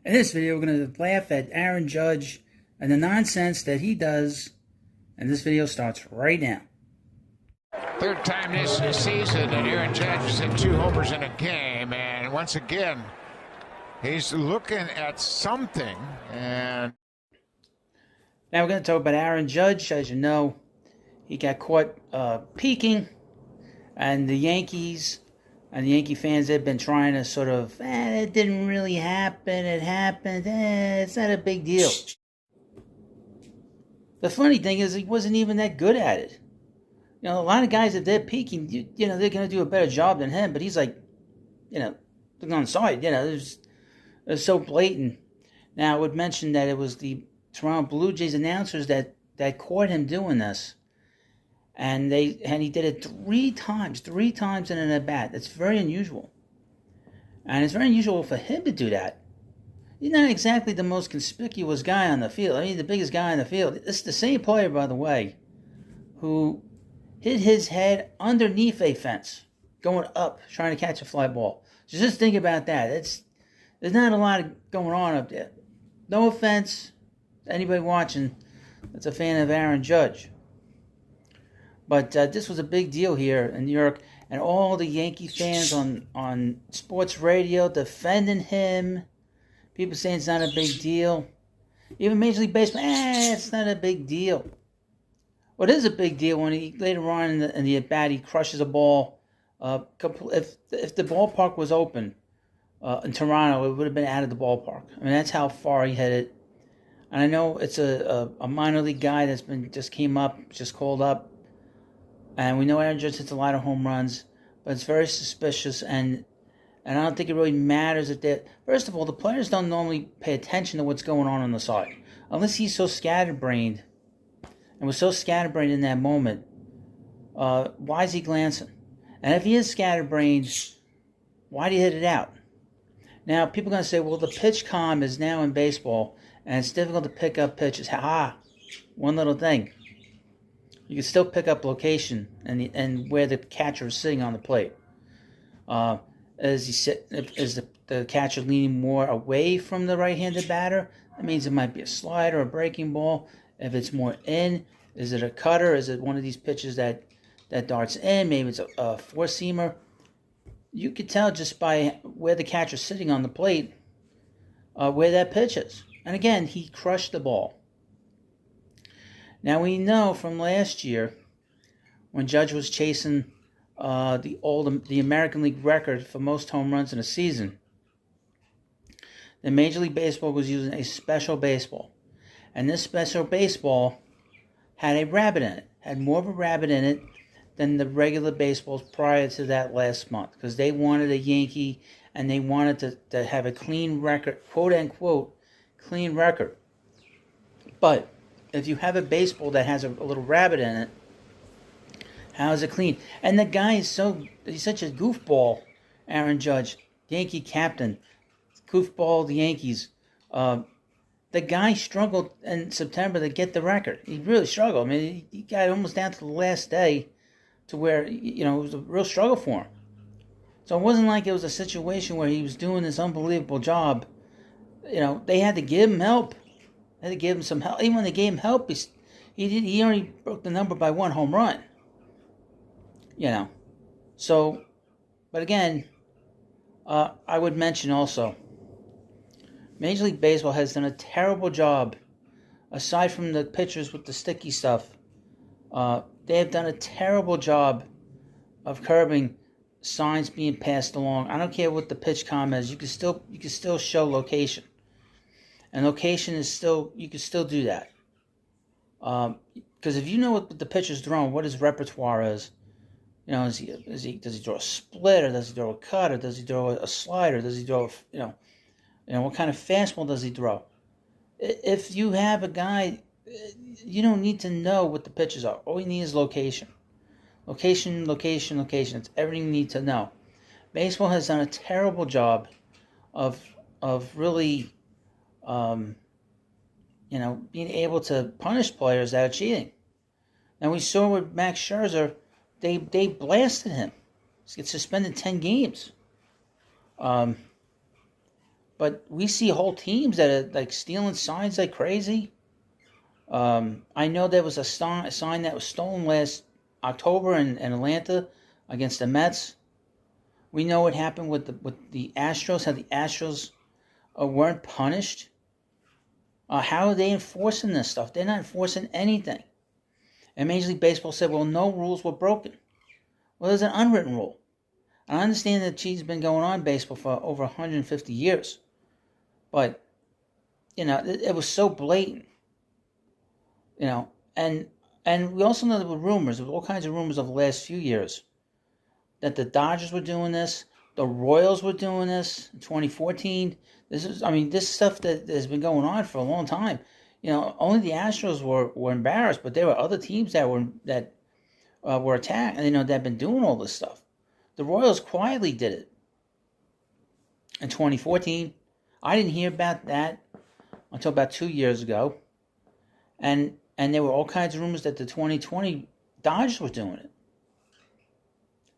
In this video, we're going to laugh at Aaron Judge and the nonsense that he does, and this video starts right now. Third time this season that Aaron Judge has hit 2 homers in a game, and once again, he's looking at something. And now we're going to talk about Aaron Judge. As you know, he got caught peeking, and the Yankees and the Yankee fans have been trying to sort of, it didn't really happen, it happened, it's not a big deal. The funny thing is, he wasn't even that good at it. You know, a lot of guys, if they're peaking, you know, they're going to do a better job than him, but he's like, you know, looking on the side, you know, it's so blatant. Now, I would mention that it was the Toronto Blue Jays announcers that caught him doing this. And he did it three times in an at-bat. That's very unusual. And it's very unusual for him to do that. He's not exactly the most conspicuous guy on the field. I mean, the biggest guy on the field. This is the same player, by the way, who hit his head underneath a fence, going up, trying to catch a fly ball. So just think about that. There's not a lot going on up there. No offense to anybody watching that's a fan of Aaron Judge. But this was a big deal here in New York, and all the Yankee fans on sports radio defending him. People saying it's not a big deal. Even Major League Baseball, it's not a big deal. Well, it is a big deal when he later on in the at bat he crushes a ball. If the ballpark was open in Toronto, it would have been out of the ballpark. I mean, that's how far he hit it. And I know it's a minor league guy that's just called up. And we know Aaron Judge hits a lot of home runs, but it's very suspicious, and I don't think it really matters if they. First of all, the players don't normally pay attention to what's going on the side, unless he's so scatterbrained, and was so scatterbrained in that moment. Why is he glancing? And if he is scatterbrained, why do you hit it out? Now, people are going to say, well, the pitch com is now in baseball, and it's difficult to pick up pitches. One little thing. You can still pick up location and where the catcher is sitting on the plate. Is the catcher leaning more away from the right-handed batter? That means it might be a slider or a breaking ball. If it's more in, is it a cutter? Is it one of these pitches that darts in? Maybe it's a four-seamer. You could tell just by where the catcher's sitting on the plate where that pitch is. And again, he crushed the ball. Now, we know from last year, when Judge was chasing the American League record for most home runs in a season, the Major League Baseball was using a special baseball. And this special baseball had a rabbit in it, had more of a rabbit in it than the regular baseballs prior to that last month, because they wanted a Yankee and they wanted to have a clean record, quote-unquote, clean record. But if you have a baseball that has a little rabbit in it, how is it clean? And the guy he's such a goofball, Aaron Judge, Yankee captain, goofball the Yankees. The guy struggled in September to get the record. He really struggled. I mean, he got almost down to the last day to where, you know, it was a real struggle for him. So it wasn't like it was a situation where he was doing this unbelievable job. You know, they had to give him help. They had to give him some help. Even when they gave him help, he only broke the number by 1 home run. You know. So, but again, I would mention also, Major League Baseball has done a terrible job, aside from the pitchers with the sticky stuff. They have done a terrible job of curbing signs being passed along. I don't care what the pitch com is. You can still show location. And location is still, you can still do that. Because if you know what the pitcher's throwing, what his repertoire is, you know, does he throw a split, or does he throw a cut, or does he throw a slider, does he throw you know, what kind of fastball does he throw? If you have a guy, you don't need to know what the pitches are. All you need is location. Location. It's everything you need to know. Baseball has done a terrible job of really, you know, being able to punish players that are cheating. And we saw with Max Scherzer, they blasted him. He gets suspended 10 games. But we see whole teams that are like stealing signs like crazy. I know there was a sign that was stolen last October in Atlanta against the Mets. We know what happened with the Astros, how the Astros weren't punished. How are they enforcing this stuff? They're not enforcing anything. And Major League Baseball said, well, no rules were broken. Well, there's an unwritten rule. And I understand that cheating's been going on in baseball for over 150 years. But, it was so blatant. And we also know there were rumors. There were all kinds of rumors over the last few years that the Dodgers were doing this, the Royals were doing this in 2014. This stuff that has been going on for a long time. Only the Astros were embarrassed, but there were other teams that were attacked, and that had been doing all this stuff. The Royals quietly did it in 2014. I didn't hear about that until about 2 years ago, and there were all kinds of rumors that the 2020 Dodgers were doing it,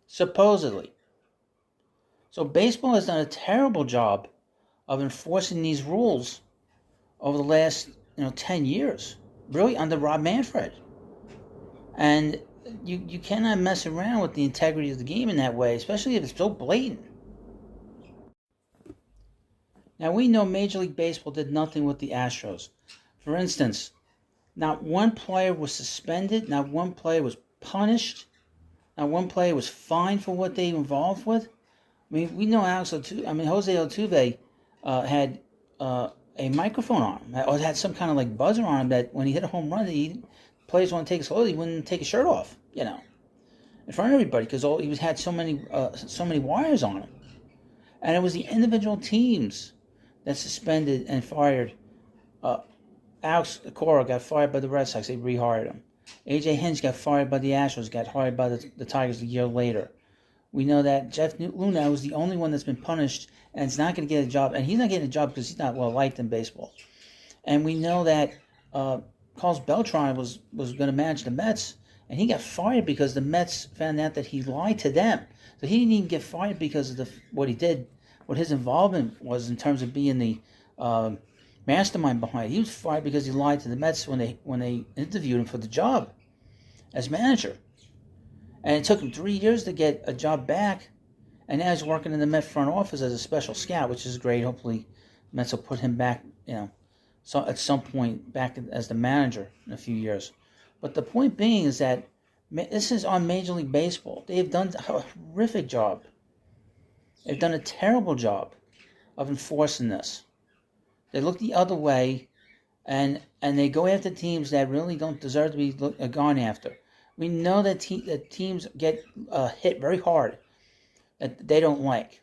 supposedly. So baseball has done a terrible job of enforcing these rules over the last 10 years, really under Rob Manfred. And you cannot mess around with the integrity of the game in that way, especially if it's so blatant. Now, we know Major League Baseball did nothing with the Astros. For instance, not one player was suspended, not one player was punished, not one player was fined for what they were involved with. We know Jose Altuve had a microphone on him, or had some kind of buzzer on him that when he hit a home run, players want to take it slowly, he wouldn't take his shirt off, in front of everybody, because he had so many wires on him. And it was the individual teams that suspended and fired. Alex Cora got fired by the Red Sox. They rehired him. A.J. Hinch got fired by the Astros, got hired by the Tigers a year later. We know that Jeff Luna was the only one that's been punished and is not going to get a job. And he's not getting a job because he's not well liked in baseball. And we know that Carlos Beltran was going to manage the Mets, and he got fired because the Mets found out that he lied to them. So he didn't even get fired because of what he did, what his involvement was in terms of being the mastermind behind it. He was fired because he lied to the Mets when they interviewed him for the job as manager. And it took him 3 years to get a job back, and now he's working in the Met front office as a special scout, which is great. Hopefully, Mets will put him back, so at some point back as the manager in a few years. But the point being is that this is on Major League Baseball. They have done a horrific job. They've done a terrible job of enforcing this. They look the other way, and they go after teams that really don't deserve to be gone after. We know that teams get hit very hard that they don't like.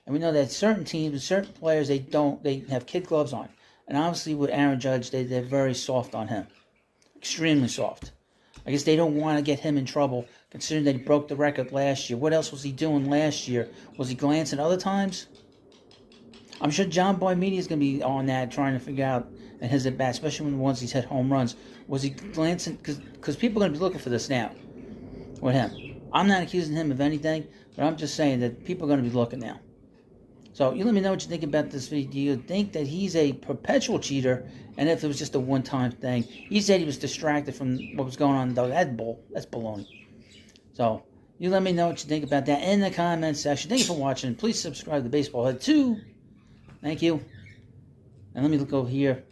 And we know that certain teams and certain players, they have kid gloves on. And obviously with Aaron Judge, they're very soft on him. Extremely soft. I guess they don't want to get him in trouble, considering that he broke the record last year. What else was he doing last year? Was he glancing other times? I'm sure John Boy Media is going to be on that, trying to figure out in his at-bat, especially when the ones he's hit home runs. Was he glancing? Because people are going to be looking for this now with him. I'm not accusing him of anything, but I'm just saying that people are going to be looking now. So you let me know what you think about this video. Do you think that he's a perpetual cheater, and if it was just a one-time thing? He said he was distracted from what was going on. Though that's baloney. So you let me know what you think about that in the comment section. Thank you for watching. Please subscribe to Baseball Head 2. Thank you. And let me look over here.